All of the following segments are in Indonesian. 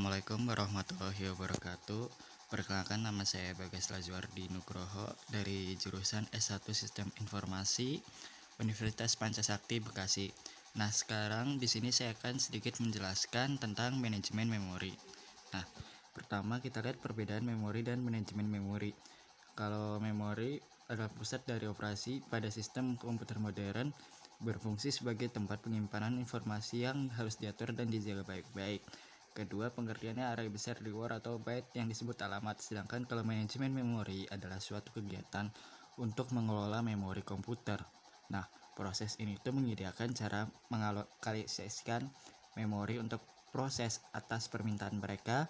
Assalamualaikum warahmatullahi wabarakatuh. Perkenalkan, nama saya Bagas Lazuardi Nugroho dari jurusan S1 Sistem Informasi Universitas Pancasakti Bekasi. Nah, sekarang di sini saya akan sedikit menjelaskan tentang manajemen memori. Nah, pertama kita lihat perbedaan memori dan manajemen memori. Kalau memori adalah pusat dari operasi pada sistem komputer modern, berfungsi sebagai tempat penyimpanan informasi yang harus diatur dan dijaga baik-baik. Kedua, pengertiannya array besar di word atau byte yang disebut alamat. Sedangkan kalau manajemen memori adalah suatu kegiatan untuk mengelola memori komputer. Nah, proses ini itu menyediakan cara mengalokasikan memori untuk proses atas permintaan mereka,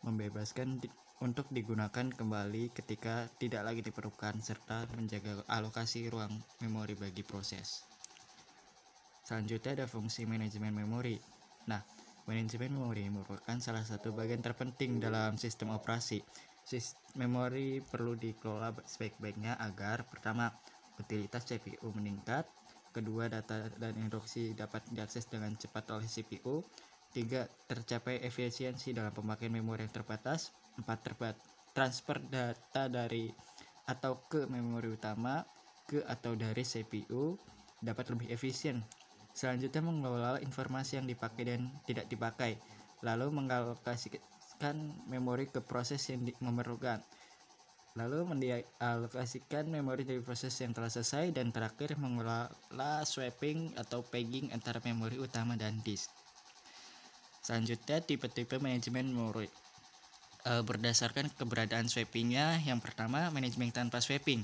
membebaskan untuk digunakan kembali ketika tidak lagi diperlukan, serta menjaga alokasi ruang memori bagi proses. Selanjutnya ada fungsi manajemen memori. Nah, manajemen memori merupakan salah satu bagian terpenting dalam sistem operasi. Memori perlu dikelola sebaik-baiknya agar pertama, utilitas CPU meningkat, kedua, data dan instruksi dapat diakses dengan cepat oleh CPU, tiga, tercapai efisiensi dalam pemakaian memori yang terbatas, empat, transfer data dari atau ke memori utama ke atau dari CPU dapat lebih efisien. Selanjutnya, mengelola informasi yang dipakai dan tidak dipakai, lalu mengalokasikan memori ke proses yang memerlukan, lalu mendialokasikan memori dari proses yang telah selesai, dan terakhir mengelola swapping atau pegging antara memori utama dan disk. Selanjutnya, tipe-tipe manajemen memori. Berdasarkan keberadaan swappingnya, yang pertama, manajemen tanpa swapping.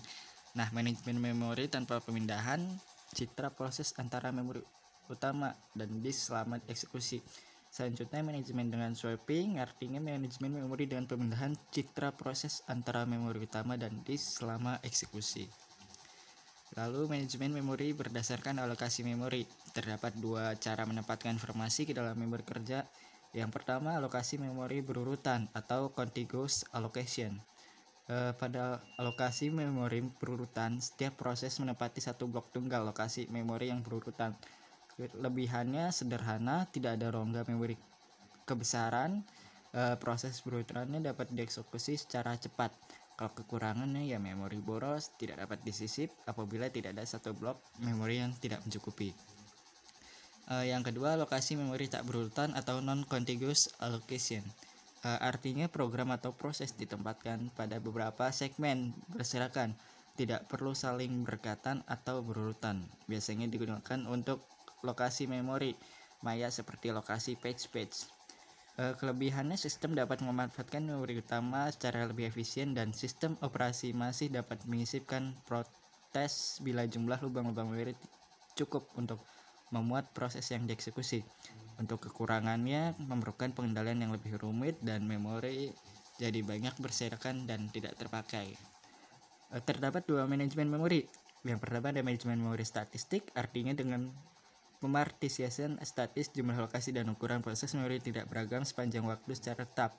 Nah, manajemen memori tanpa pemindahan citra proses antara memori utama dan disk selama eksekusi. Selanjutnya, manajemen dengan swapping, artinya manajemen memori dengan pemindahan citra proses antara memori utama dan disk selama eksekusi. Lalu, manajemen memori berdasarkan alokasi memori. Terdapat dua cara menempatkan informasi ke dalam memori kerja. Yang pertama, alokasi memori berurutan atau contiguous allocation. Pada alokasi memori berurutan, setiap proses menempati satu blok tunggal lokasi memori yang berurutan. Kelebihannya sederhana, tidak ada rongga memori kebesaran, proses berurutannya dapat dieksekusi secara cepat. Kalau kekurangannya ya memori boros, tidak dapat disisip apabila tidak ada satu blok memori yang tidak mencukupi. Yang kedua, alokasi memori tak berurutan atau non-contiguous allocation. Artinya program atau proses ditempatkan pada beberapa segmen berserakan, tidak perlu saling berdekatan atau berurutan. Biasanya digunakan untuk lokasi memori maya seperti lokasi page. Kelebihannya, sistem dapat memanfaatkan memori utama secara lebih efisien dan sistem operasi masih dapat menyisipkan proses bila jumlah lubang-lubang memori cukup untuk memuat proses yang dieksekusi. Untuk kekurangannya, memerlukan pengendalian yang lebih rumit dan memori jadi banyak berserakan dan tidak terpakai. Terdapat dua manajemen memori. Yang pertama ada manajemen memori statistik, artinya dengan pemartisian statis jumlah lokasi dan ukuran proses memori tidak beragam sepanjang waktu secara tetap.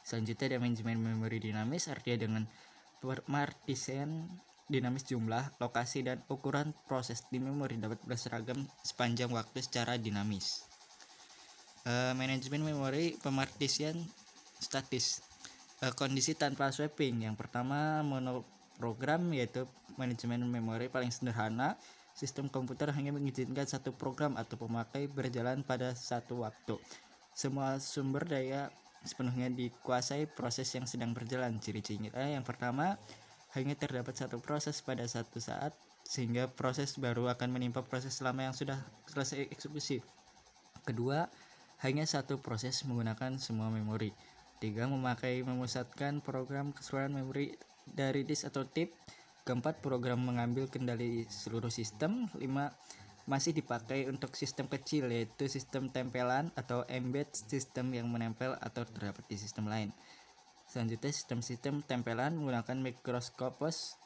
Selanjutnya ada manajemen memori dinamis, artinya dengan pemartisian dinamis jumlah, lokasi, dan ukuran proses di memori dapat berseragam sepanjang waktu secara dinamis. Manajemen memori pemartisian statis, kondisi tanpa swapping. Yang pertama, monoprogram, yaitu manajemen memori paling sederhana. Sistem komputer hanya mengizinkan satu program atau pemakai berjalan pada satu waktu. Semua sumber daya sepenuhnya dikuasai proses yang sedang berjalan. Ciri-cirinya yang pertama, hanya terdapat satu proses pada satu saat, sehingga proses baru akan menimpa proses lama yang sudah selesai eksekusi. Kedua, hanya satu proses menggunakan semua memori. Tiga, memusatkan program keseluruhan memori dari disk atau tip. Keempat, program mengambil kendali seluruh sistem. 5, masih dipakai untuk sistem kecil, yaitu sistem tempelan atau embed, sistem yang menempel atau terdapat di sistem lain. Selanjutnya, sistem tempelan menggunakan mikroskopos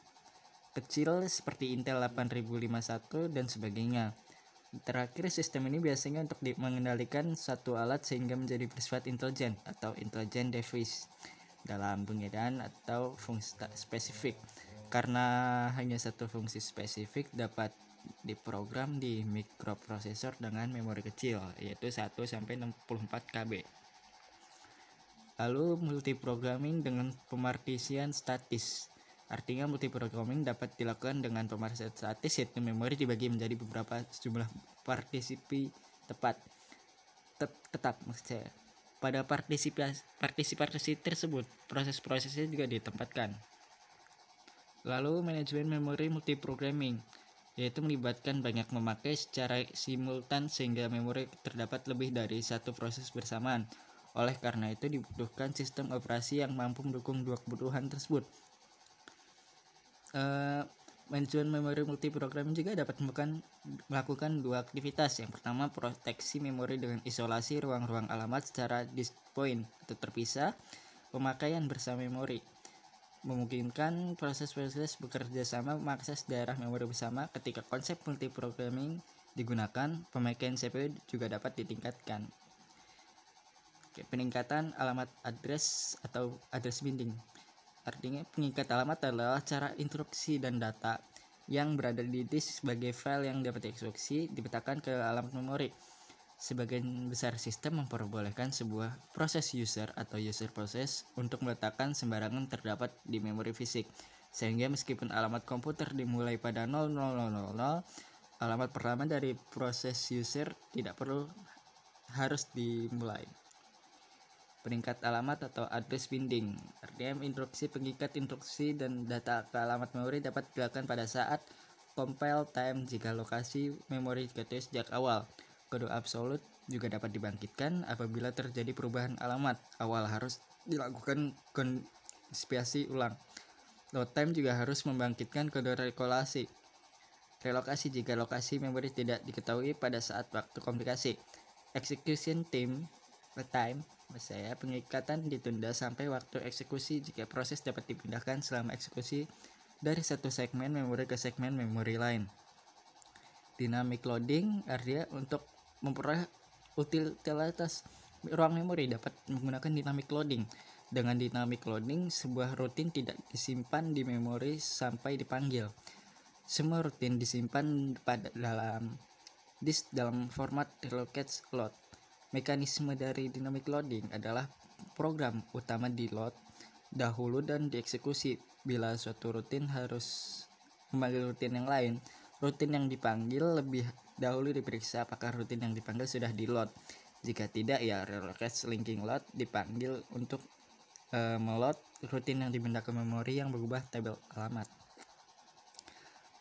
kecil seperti Intel 8051 dan sebagainya. Terakhir, sistem ini biasanya untuk mengendalikan satu alat sehingga menjadi bersifat intelijen atau intelligent device dalam pengertian atau fungsi spesifik. Karena hanya satu fungsi spesifik dapat diprogram di mikroprosesor dengan memori kecil, yaitu 1 sampai 64 KB. Lalu multiprogramming dengan pemartisian statis. Artinya multiprogramming dapat dilakukan dengan pemartisian statis, yaitu memori dibagi menjadi beberapa jumlah tetap maksud saya. Pada partisi tersebut, proses-prosesnya juga ditempatkan. Lalu manajemen memori multiprogramming, yaitu melibatkan banyak memakai secara simultan sehingga memori terdapat lebih dari satu proses bersamaan. Oleh karena itu dibutuhkan sistem operasi yang mampu mendukung dua kebutuhan tersebut. Manajemen memori multiprogramming juga dapat melakukan dua aktivitas. Yang pertama, proteksi memori dengan isolasi ruang-ruang alamat secara disjoint atau terpisah, pemakaian bersama memori memungkinkan proses-proses bekerja sama mengakses daerah memori bersama. Ketika konsep multiprogramming digunakan, pemakaian CPU juga dapat ditingkatkan. Peningkatan alamat address atau address binding. Artinya pengikat alamat adalah cara instruksi dan data yang berada di disk sebagai file yang dapat dieksekusi dipetakan ke alamat memori. Sebagian besar sistem memperbolehkan sebuah proses user atau user process untuk meletakkan sembarangan terdapat di memori fisik, sehingga meskipun alamat komputer dimulai pada 0000, alamat pertama dari proses user tidak perlu harus dimulai. Peningkat alamat atau address binding, artinya instruksi pengikat instruksi dan data ke alamat memori dapat dilakukan pada saat compile time jika lokasi memori diketahui sejak awal. Kode absolut juga dapat dibangkitkan apabila terjadi perubahan alamat awal, harus dilakukan konspirasi ulang. Load time juga harus membangkitkan kode relokasi jika lokasi memori tidak diketahui pada saat waktu komplikasi. Execution time, saya pengikatan ditunda sampai waktu eksekusi jika proses dapat dipindahkan selama eksekusi dari satu segmen memori ke segmen memori lain. Dynamic loading artinya untuk memperoleh utilitas ruang memori dapat menggunakan dynamic loading. Dengan dynamic loading, sebuah rutin tidak disimpan di memori sampai dipanggil. Semua rutin disimpan dalam disk dalam format relocated load. Mekanisme dari dynamic loading adalah program utama di load dahulu dan dieksekusi. Bila suatu rutin harus memanggil rutin yang lain, rutin yang dipanggil lebih dahulu diperiksa apakah rutin yang dipanggil sudah di load. Jika tidak, ya relocate linking load dipanggil untuk meload rutin yang dipindah ke memori yang berubah tabel alamat.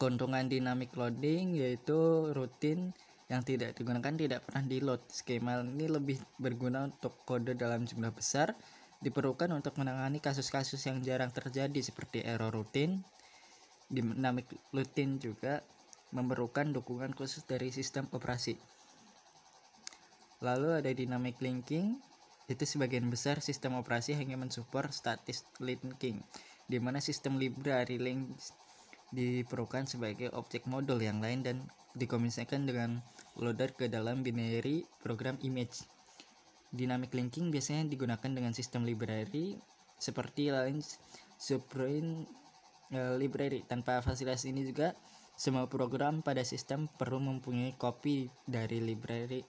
Keuntungan dynamic loading yaitu rutin yang tidak digunakan tidak pernah di load. Skema ini lebih berguna untuk kode dalam jumlah besar, diperlukan untuk menangani kasus-kasus yang jarang terjadi seperti error rutin. Dynamic loading juga memerlukan dukungan khusus dari sistem operasi. Lalu ada dynamic linking, itu sebagian besar sistem operasi hanya mensupport static linking, di mana sistem library link diperlukan sebagai objek modul yang lain dan dikomunikasikan dengan loader ke dalam binary program image. Dynamic linking biasanya digunakan dengan sistem library seperti Lines Subroutine library. Tanpa fasilitas ini juga semua program pada sistem perlu mempunyai copy dari library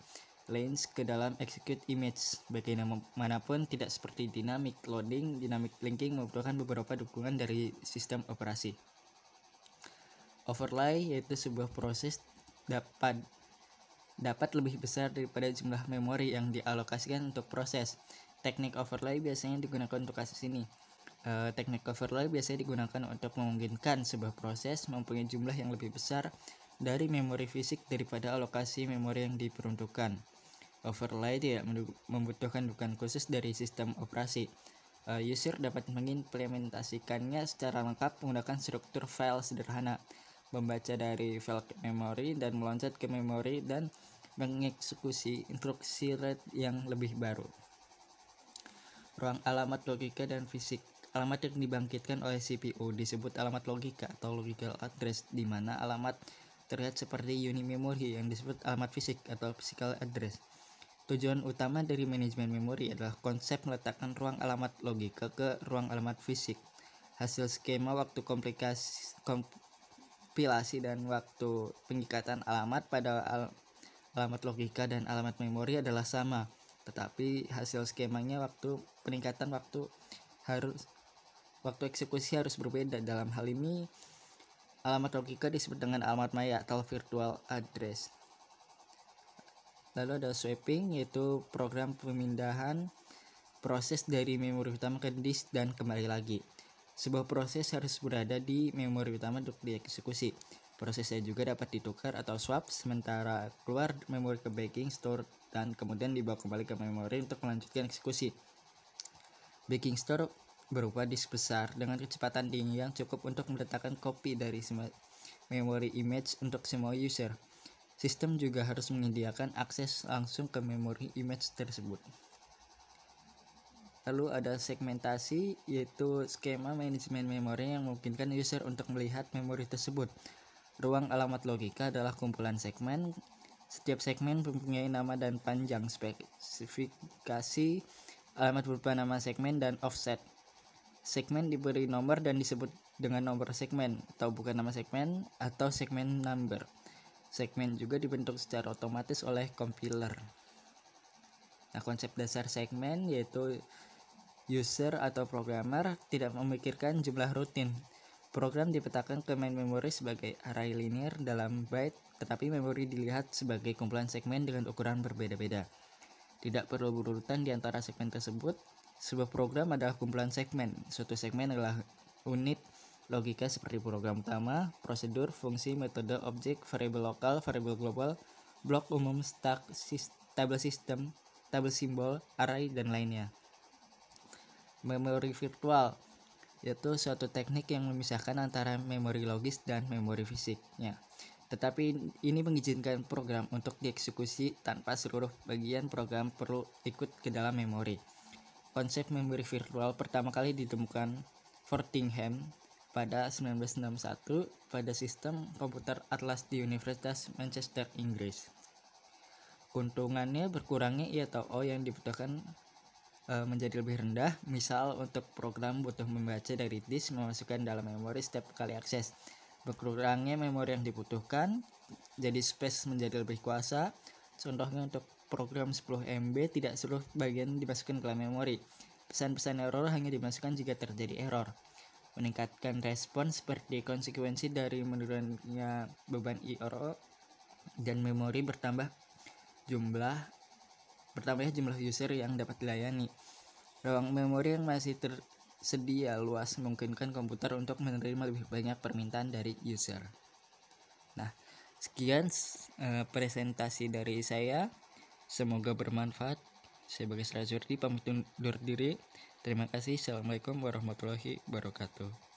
Lines ke dalam execute image. Bagaimanapun tidak seperti dynamic loading, dynamic linking membutuhkan beberapa dukungan dari sistem operasi. Overlay yaitu sebuah proses dapat lebih besar daripada jumlah memori yang dialokasikan untuk proses. Teknik overlay biasanya digunakan untuk kasus ini. Teknik overlay biasanya digunakan untuk memungkinkan sebuah proses mempunyai jumlah yang lebih besar dari memori fisik daripada alokasi memori yang diperuntukkan. Overlay tidak membutuhkan dukungan khusus dari sistem operasi. User dapat mengimplementasikannya secara lengkap menggunakan struktur file sederhana, membaca dari file ke memori dan meloncat ke memori dan mengeksekusi instruksi RAID yang lebih baru. Ruang alamat logika dan fisik. Alamat yang dibangkitkan oleh CPU disebut alamat logika atau logical address, di mana alamat terlihat seperti unit memori yang disebut alamat fisik atau physical address. Tujuan utama dari manajemen memori adalah konsep meletakkan ruang alamat logika ke ruang alamat fisik. Hasil skema waktu kompilasi dan waktu pengikatan alamat pada alamat logika dan alamat memori adalah sama. tetapi hasil skemanya peningkatan waktu eksekusi harus berbeda. Dalam hal ini alamat logika disebut dengan alamat maya atau virtual address. Lalu ada swapping, yaitu program pemindahan proses dari memori utama ke disk dan kembali lagi. Sebuah proses harus berada di memori utama untuk dieksekusi. Prosesnya juga dapat ditukar atau swap, sementara keluar memori ke backing store dan kemudian dibawa kembali ke memori untuk melanjutkan eksekusi. Backing store berupa disk besar dengan kecepatan tinggi yang cukup untuk meletakkan kopi dari memori image untuk semua user. Sistem juga harus menyediakan akses langsung ke memori image tersebut. Lalu ada segmentasi, yaitu skema manajemen memori yang memungkinkan user untuk melihat memori tersebut. Ruang alamat logika adalah kumpulan segmen. Setiap segmen mempunyai nama dan panjang spesifikasi alamat berupa nama segmen dan offset. Segmen diberi nomor dan disebut dengan nomor segmen atau bukan nama segmen atau segmen number. Segmen juga dibentuk secara otomatis oleh compiler. Nah, konsep dasar segmen yaitu user atau programmer tidak memikirkan jumlah rutin. Program dipetakan ke main memory sebagai array linear dalam byte, tetapi memori dilihat sebagai kumpulan segmen dengan ukuran berbeda-beda. Tidak perlu berurutan di antara segmen tersebut. Sebuah program adalah kumpulan segmen. Suatu segmen adalah unit logika seperti program utama, prosedur, fungsi, metode, objek, variabel lokal, variabel global, blok umum, stack, tabel sistem, tabel simbol, array, dan lainnya. Memori virtual yaitu suatu teknik yang memisahkan antara memori logis dan memori fisiknya. Tetapi ini mengizinkan program untuk dieksekusi tanpa seluruh bagian program perlu ikut ke dalam memori. Konsep memori virtual pertama kali ditemukan Fortingham pada 1961 pada sistem komputer Atlas di Universitas Manchester, Inggris. Keuntungannya berkurangnya I atau O yang dibutuhkan menjadi lebih rendah. Misal untuk program butuh membaca dari disk memasukkan dalam memori setiap kali akses. Berkurangnya memori yang dibutuhkan, jadi space menjadi lebih kuasa. Contohnya untuk program 10 MB tidak seluruh bagian dimasukkan ke dalam memori. Pesan-pesan error hanya dimasukkan jika terjadi error. Meningkatkan respon seperti konsekuensi dari menurunnya beban I/O dan memori bertambahnya jumlah user yang dapat dilayani. Ruang memori yang masih tersedia luas memungkinkan komputer untuk menerima lebih banyak permintaan dari user. Nah, sekian presentasi dari saya. Semoga bermanfaat. Saya Bagas Razordi pamit undur diri. Terima kasih. Assalamualaikum warahmatullahi wabarakatuh.